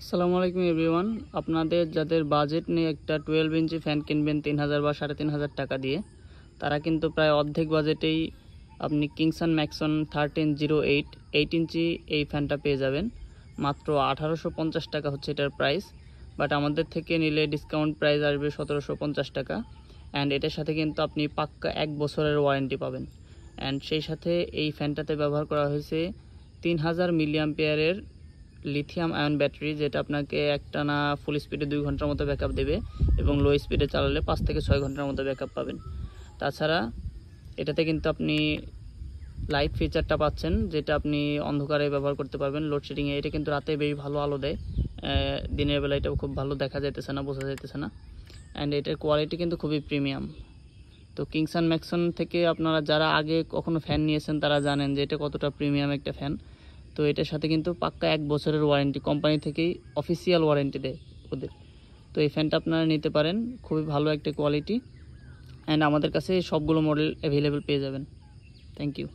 আসসালামু আলাইকুম এভরিওয়ান। আপনাদের যাদের বাজেট নিয়ে একটা 12 ইঞ্চি ফ্যান কিনবেন 3000 বা 3500 টাকা দিয়ে, তারা কিন্তু প্রায় অর্ধেক বাজেটেই আপনি কিংসন ম্যাক্সন 1308 8 ইঞ্চি এই ফ্যানটা পেয়ে যাবেন। মাত্র 1850 টাকা হচ্ছে এটার প্রাইস, বাট আমাদের থেকে নিলে ডিসকাউন্ট প্রাইস আসবে 1750 টাকা। অ্যান্ড এটার সাথে কিন্তু আপনি পাক্কা 1 বছরের ওয়ারেন্টি পাবেন। অ্যান্ড সেই সাথে এই ফ্যানটাতে ব্যবহার করা হয়েছে 3000 মিলিঅ্যাম্পিয়ারের লিথিয়াম আয়ন ব্যাটারি, যেটা আপনাকে একটানা ফুল স্পিডে 2 ঘন্টার মতো ব্যাকআপ দেবে এবং লো স্পিডে চালালে 5 থেকে 6 ঘন্টার মতো ব্যাকআপ পাবেন। তাছাড়া এটাতে কিন্তু আপনি লাইট ফিচারটা পাচ্ছেন, যেটা আপনি অন্ধকারে ব্যবহার করতে পারবেন লোডশেডিংয়ে। এটা কিন্তু রাতে বেশ ভালো আলো দেয়, দিনের বেলা এটা খুব ভালো দেখা যাইতেছে না, বোঝা যাইতেছে না। অ্যান্ড এটার কোয়ালিটি কিন্তু খুবই প্রিমিয়াম। তো কিংসন ম্যাক্সন থেকে আপনারা যারা আগে কখনো ফ্যান নিয়েছেন তারা জানেন যে এটা কতটা প্রিমিয়াম একটা ফ্যান। তো এটার সাথে কিন্তু পাক্কা 1 বছরের ওয়ারেন্টি কোম্পানি থেকেই অফিসিয়াল ওয়ারেন্টি দেয় ওদের। তো এই ফ্যানটা আপনারা নিতে পারেন, খুবই ভালো একটা কোয়ালিটি। অ্যান্ড আমাদের কাছে সবগুলো মডেল অ্যাভেলেবেল পেয়ে যাবেন। Thank you.